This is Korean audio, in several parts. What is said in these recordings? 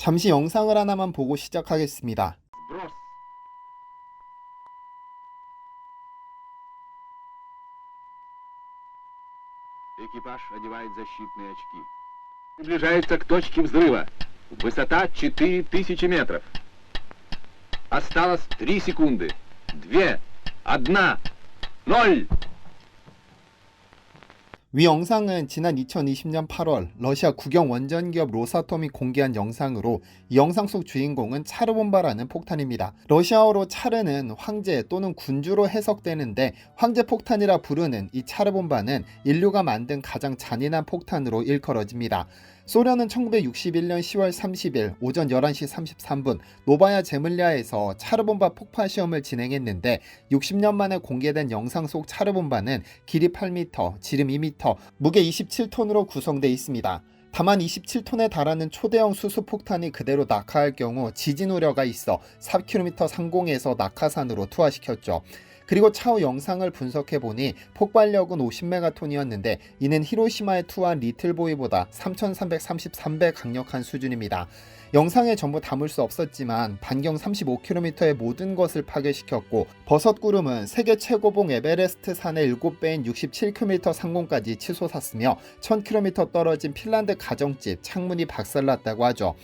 잠시 영상을 하나만 보고 시작하겠습니다. Сброс. Экипаж одевает защитные очки. Приближается к точке взрыва. Высота 4000 метров. Осталось 3 секунды. 2, 1, 0. 위 영상은 지난 2020년 8월 러시아 국영 원전기업 로사톰이 공개한 영상으로 이 영상 속 주인공은 차르본바라는 폭탄입니다. 러시아어로 차르는 황제 또는 군주로 해석되는데 황제 폭탄이라 부르는 이 차르본바는 인류가 만든 가장 잔인한 폭탄으로 일컬어집니다. 소련은 1961년 10월 30일 오전 11시 33분 노바야 제물랴에서 차르본바 폭파 시험을 진행했는데 60년 만에 공개된 영상 속 차르본바는 길이 8m, 지름 2m, 무게 27톤으로 구성되어 있습니다. 다만 27톤에 달하는 초대형 수소폭탄이 그대로 낙하할 경우 지진 우려가 있어 4km 상공에서 낙하산으로 투하시켰죠. 그리고 차후 영상을 분석해보니 폭발력은 50메가톤이었는데 이는 히로시마에 투하한 리틀보이보다 3333배 강력한 수준입니다. 영상에 전부 담을 수 없었지만 반경 35km의 모든 것을 파괴시켰고 버섯구름은 세계 최고봉 에베레스트 산의 7배인 67km 상공까지 치솟았으며 1000km 떨어진 핀란드 가정집 창문이 박살났다고 하죠.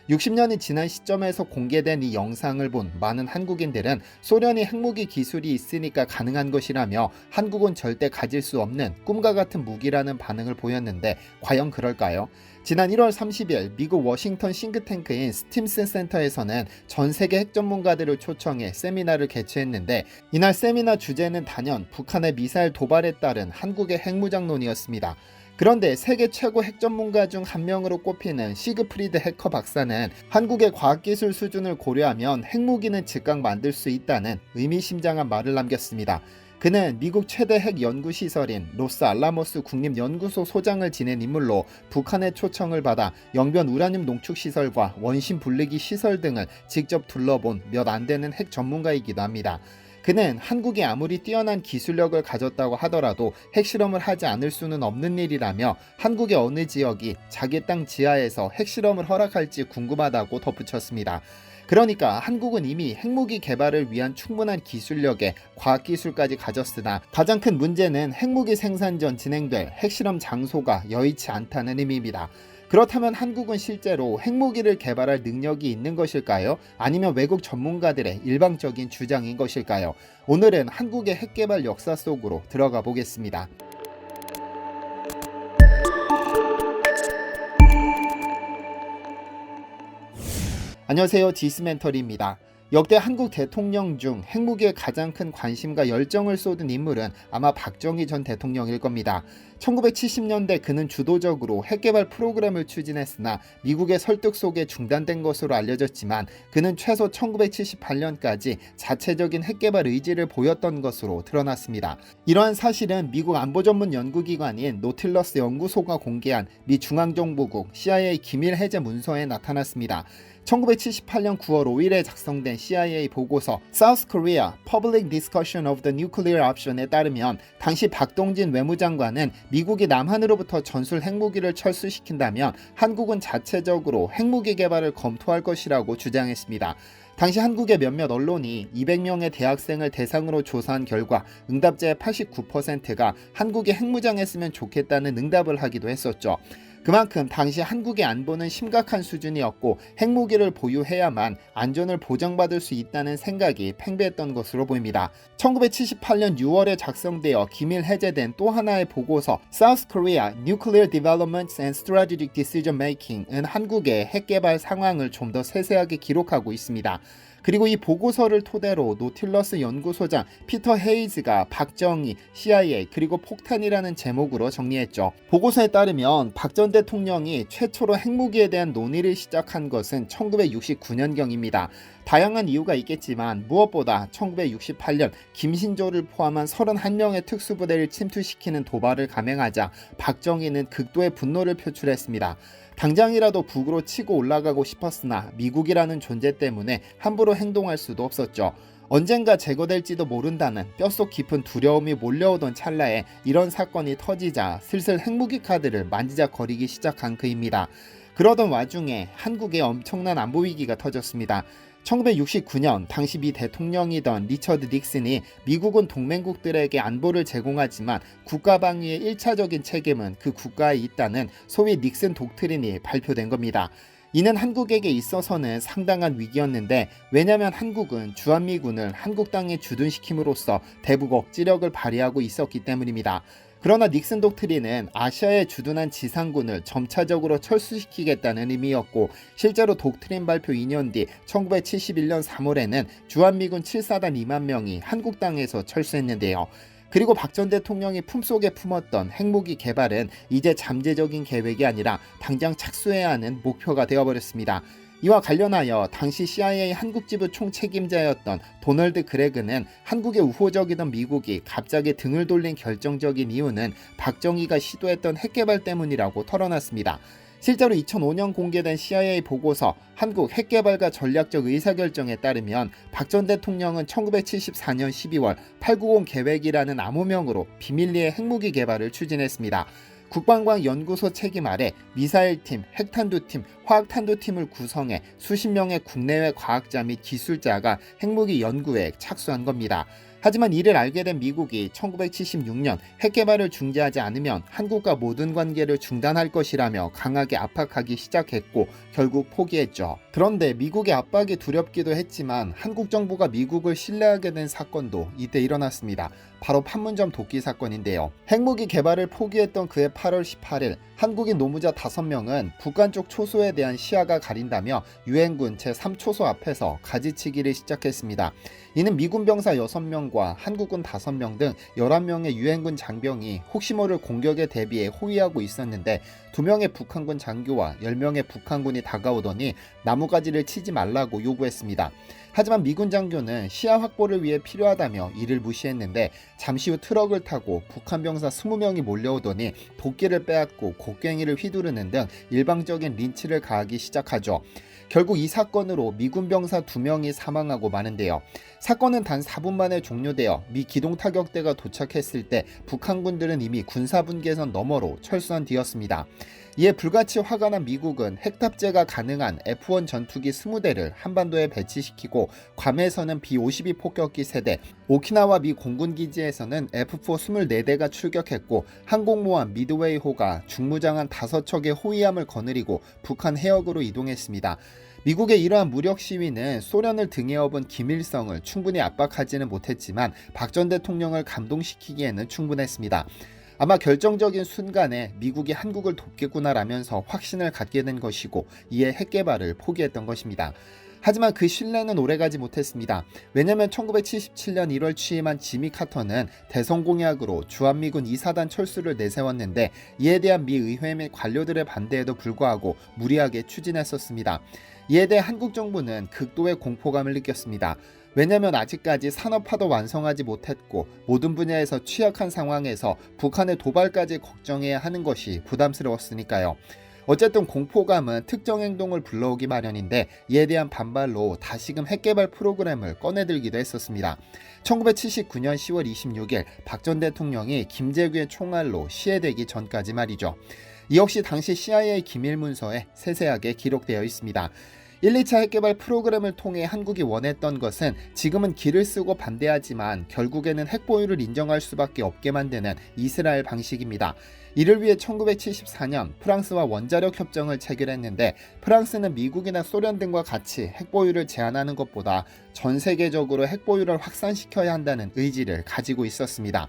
60년이 지난 시점에서 공개된 이 영상을 본 많은 한국인들은 소련이 핵무기 기술이 있으니까 가능한 것이라며 한국은 절대 가질 수 없는 꿈과 같은 무기라는 반응을 보였는데 과연 그럴까요? 지난 1월 30일 미국 워싱턴 싱크탱크인 스팀슨 센터에서는 전 세계 핵 전문가들을 초청해 세미나를 개최했는데 이날 세미나 주제는 단연 북한의 미사일 도발에 따른 한국의 핵무장론이었습니다. 그런데 세계 최고 핵 전문가 중 한 명으로 꼽히는 시그프리드 해커 박사는 한국의 과학기술 수준을 고려하면 핵무기는 즉각 만들 수 있다는 의미심장한 말을 남겼습니다. 그는 미국 최대 핵 연구시설인 로스알라모스 국립연구소 소장을 지낸 인물로 북한의 초청을 받아 영변 우라늄 농축시설과 원심 분리기 시설 등을 직접 둘러본 몇 안 되는 핵 전문가이기도 합니다. 그는 한국이 아무리 뛰어난 기술력을 가졌다고 하더라도 핵실험을 하지 않을 수는 없는 일이라며 한국의 어느 지역이 자기 땅 지하에서 핵실험을 허락할지 궁금하다고 덧붙였습니다. 그러니까 한국은 이미 핵무기 개발을 위한 충분한 기술력에 과학기술까지 가졌으나 가장 큰 문제는 핵무기 생산 전 진행될 핵실험 장소가 여의치 않다는 의미입니다. 그렇다면 한국은 실제로 핵무기를 개발할 능력이 있는 것일까요? 아니면 외국 전문가들의 일방적인 주장인 것일까요? 오늘은 한국의 핵개발 역사 속으로 들어가 보겠습니다. 안녕하세요, 디스멘터리입니다. 역대 한국 대통령 중 핵무기에 가장 큰 관심과 열정을 쏟은 인물은 아마 박정희 전 대통령일 겁니다. 1970년대 그는 주도적으로 핵개발 프로그램을 추진했으나 미국의 설득 속에 중단된 것으로 알려졌지만 그는 최소 1978년까지 자체적인 핵개발 의지를 보였던 것으로 드러났습니다. 이러한 사실은 미국 안보전문 연구기관인 노틸러스 연구소가 공개한 미 중앙정보국 CIA 기밀 해제 문서에 나타났습니다. 1978년 9월 5일에 작성된 CIA 보고서 South Korea Public Discussion of the Nuclear Option에 따르면 당시 박동진 외무장관은 미국이 남한으로부터 전술 핵무기를 철수시킨다면 한국은 자체적으로 핵무기 개발을 검토할 것이라고 주장했습니다. 당시 한국의 몇몇 언론이 200명의 대학생을 대상으로 조사한 결과 응답자의 89%가 한국이 핵무장했으면 좋겠다는 응답을 하기도 했었죠. 그만큼 당시 한국의 안보는 심각한 수준이었고 핵무기를 보유해야만 안전을 보장받을 수 있다는 생각이 팽배했던 것으로 보입니다. 1978년 6월에 작성되어 기밀 해제된 또 하나의 보고서 South Korea Nuclear Development and Strategic Decision Making은 한국의 핵개발 상황을 좀 더 세세하게 기록하고 있습니다. 그리고 이 보고서를 토대로 노틸러스 연구소장 피터 헤이즈가 박정희, CIA 그리고 폭탄이라는 제목으로 정리했죠. 보고서에 따르면 박 전 대통령이 최초로 핵무기에 대한 논의를 시작한 것은 1969년경입니다. 다양한 이유가 있겠지만 무엇보다 1968년 김신조를 포함한 31명의 특수부대를 침투시키는 도발을 감행하자 박정희는 극도의 분노를 표출했습니다. 당장이라도 북으로 치고 올라가고 싶었으나 미국이라는 존재 때문에 함부로 행동할 수도 없었죠. 언젠가 제거될지도 모른다는 뼛속 깊은 두려움이 몰려오던 찰나에 이런 사건이 터지자 슬슬 핵무기 카드를 만지작거리기 시작한 그입니다. 그러던 와중에 한국에 엄청난 안보 위기가 터졌습니다. 1969년 당시 미 대통령이던 리처드 닉슨이 미국은 동맹국들에게 안보를 제공하지만 국가 방위의 1차적인 책임은 그 국가에 있다는 소위 닉슨 독트린이 발표된 겁니다. 이는 한국에게 있어서는 상당한 위기였는데, 왜냐하면 한국은 주한미군을 한국 땅에 주둔시킴으로써 대북 억지력을 발휘하고 있었기 때문입니다. 그러나 닉슨 독트린은 아시아에 주둔한 지상군을 점차적으로 철수시키겠다는 의미였고, 실제로 독트린 발표 2년 뒤 1971년 3월에는 주한미군 7사단 2만 명이 한국 땅에서 철수했는데요. 그리고 박 전 대통령이 품속에 품었던 핵무기 개발은 이제 잠재적인 계획이 아니라 당장 착수해야 하는 목표가 되어버렸습니다. 이와 관련하여 당시 CIA 한국지부 총책임자였던 도널드 그레그는 한국에 우호적이던 미국이 갑자기 등을 돌린 결정적인 이유는 박정희가 시도했던 핵개발 때문이라고 털어놨습니다. 실제로 2005년 공개된 CIA 보고서 한국 핵개발과 전략적 의사결정에 따르면 박 전 대통령은 1974년 12월 890 계획이라는 암호명으로 비밀리에 핵무기 개발을 추진했습니다. 국방과학 연구소 책임 아래 미사일팀, 핵탄두팀, 화학탄두팀을 구성해 수십 명의 국내외 과학자 및 기술자가 핵무기 연구에 착수한 겁니다. 하지만 이를 알게 된 미국이 1976년 핵개발을 중지하지 않으면 한국과 모든 관계를 중단할 것이라며 강하게 압박하기 시작했고 결국 포기했죠. 그런데 미국의 압박이 두렵기도 했지만 한국 정부가 미국을 신뢰하게 된 사건도 이때 일어났습니다. 바로 판문점 도끼 사건인데요. 핵무기 개발을 포기했던 그해 8월 18일 한국인 노무자 5명은 북한 쪽 초소에 대한 시야가 가린다며 유엔군 제3초소 앞에서 가지치기를 시작했습니다. 이는 미군 병사 6명과 한국군 5명 등 11명의 유엔군 장병이 혹시 모를 공격에 대비해 호위하고 있었는데 2명의 북한군 장교와 10명의 북한군이 다가오더니 나무가지를 치지 말라고 요구했습니다. 하지만 미군 장교는 시야 확보를 위해 필요하다며 이를 무시했는데 잠시 후 트럭을 타고 북한 병사 20명이 몰려오더니 도끼를 빼앗고 곡괭이를 휘두르는 등 일방적인 린치를 가하기 시작하죠. 결국 이 사건으로 미군 병사 2명이 사망하고 마는데요. 사건은 단 4분 만에 종료되어 미 기동타격대가 도착했을 때 북한군들은 이미 군사분계선 너머로 철수한 뒤였습니다. 이에 불같이 화가 난 미국은 핵탑재가 가능한 F-1 전투기 20대를 한반도에 배치시키고 괌에서는 B-52 폭격기 세대, 오키나와 미 공군기지에서는 F-4 24대가 출격했고 항공모함 미드웨이호가 중무장한 5척의 호위함을 거느리고 북한 해역으로 이동했습니다. 미국의 이러한 무력 시위는 소련을 등에 업은 김일성을 충분히 압박하지는 못했지만 박 전 대통령을 감동시키기에는 충분했습니다. 아마 결정적인 순간에 미국이 한국을 돕겠구나라면서 확신을 갖게 된 것이고 이에 핵개발을 포기했던 것입니다. 하지만 그 신뢰는 오래가지 못했습니다. 왜냐하면 1977년 1월 취임한 지미 카터는 대선 공약으로 주한미군 2사단 철수를 내세웠는데 이에 대한 미 의회 및 관료들의 반대에도 불구하고 무리하게 추진했었습니다. 이에 대해 한국 정부는 극도의 공포감을 느꼈습니다. 왜냐하면 아직까지 산업화도 완성하지 못했고 모든 분야에서 취약한 상황에서 북한의 도발까지 걱정해야 하는 것이 부담스러웠으니까요. 어쨌든 공포감은 특정 행동을 불러오기 마련인데 이에 대한 반발로 다시금 핵개발 프로그램을 꺼내들기도 했었습니다. 1979년 10월 26일 박 전 대통령이 김재규의 총알로 시해되기 전까지 말이죠. 이 역시 당시 CIA 기밀문서에 세세하게 기록되어 있습니다. 1, 2차 핵개발 프로그램을 통해 한국이 원했던 것은 지금은 기를 쓰고 반대하지만 결국에는 핵보유를 인정할 수밖에 없게 만드는 이스라엘 방식입니다. 이를 위해 1974년 프랑스와 원자력 협정을 체결했는데 프랑스는 미국이나 소련 등과 같이 핵보유를 제한하는 것보다 전 세계적으로 핵보유를 확산시켜야 한다는 의지를 가지고 있었습니다.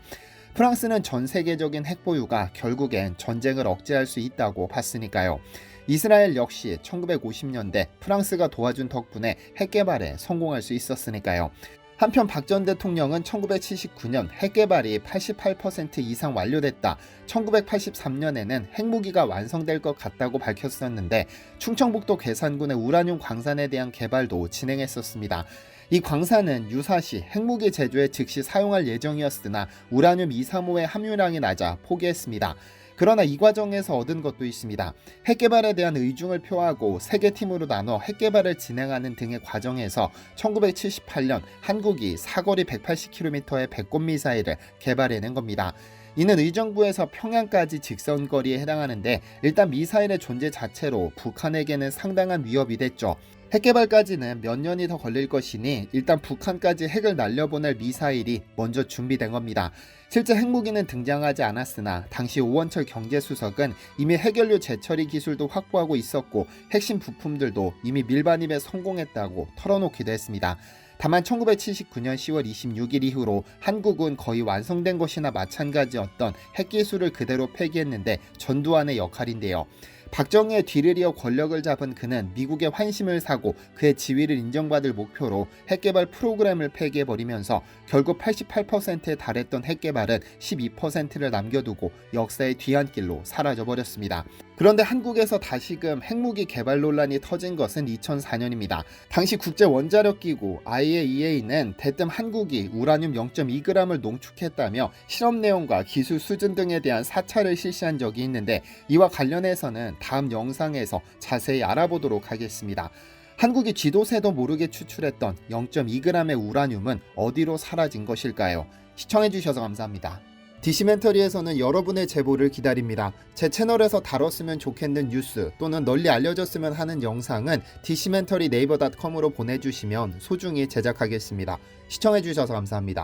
프랑스는 전 세계적인 핵보유가 결국엔 전쟁을 억제할 수 있다고 봤으니까요. 이스라엘 역시 1950년대 프랑스가 도와준 덕분에 핵개발에 성공할 수 있었으니까요. 한편 박 전 대통령은 1979년 핵개발이 88% 이상 완료됐다. 1983년에는 핵무기가 완성될 것 같다고 밝혔었는데 충청북도 괴산군의 우라늄 광산에 대한 개발도 진행했었습니다. 이 광산은 유사시 핵무기 제조에 즉시 사용할 예정이었으나 우라늄 235의 함유량이 낮아 포기했습니다. 그러나 이 과정에서 얻은 것도 있습니다. 핵개발에 대한 의중을 표하고 세 개 팀으로 나눠 핵개발을 진행하는 등의 과정에서 1978년 한국이 사거리 180km의 배꼽 미사일을 개발해낸 겁니다. 이는 의정부에서 평양까지 직선거리에 해당하는데 일단 미사일의 존재 자체로 북한에게는 상당한 위협이 됐죠. 핵 개발까지는 몇 년이 더 걸릴 것이니 일단 북한까지 핵을 날려보낼 미사일이 먼저 준비된 겁니다. 실제 핵무기는 등장하지 않았으나 당시 오원철 경제수석은 이미 핵연료 재처리 기술도 확보하고 있었고 핵심 부품들도 이미 밀반입에 성공했다고 털어놓기도 했습니다. 다만 1979년 10월 26일 이후로 한국은 거의 완성된 것이나 마찬가지였던 핵기술을 그대로 폐기했는데 전두환의 역할인데요. 박정희의 뒤를 이어 권력을 잡은 그는 미국의 환심을 사고 그의 지위를 인정받을 목표로 핵개발 프로그램을 폐기해버리면서 결국 88%에 달했던 핵개발은 12%를 남겨두고 역사의 뒤안길로 사라져버렸습니다. 그런데 한국에서 다시금 핵무기 개발 논란이 터진 것은 2004년입니다. 당시 국제원자력기구 IAEA는 대뜸 한국이 우라늄 0.2g을 농축했다며 실험 내용과 기술 수준 등에 대한 사찰을 실시한 적이 있는데 이와 관련해서는 다음 영상에서 자세히 알아보도록 하겠습니다. 한국이 쥐도 새도 모르게 추출했던 0.2g의 우라늄은 어디로 사라진 것일까요? 시청해주셔서 감사합니다. 디시멘터리에서는 여러분의 제보를 기다립니다. 제 채널에서 다뤘으면 좋겠는 뉴스 또는 널리 알려졌으면 하는 영상은 디시멘터리 네이버.com으로 보내주시면 소중히 제작하겠습니다. 시청해주셔서 감사합니다.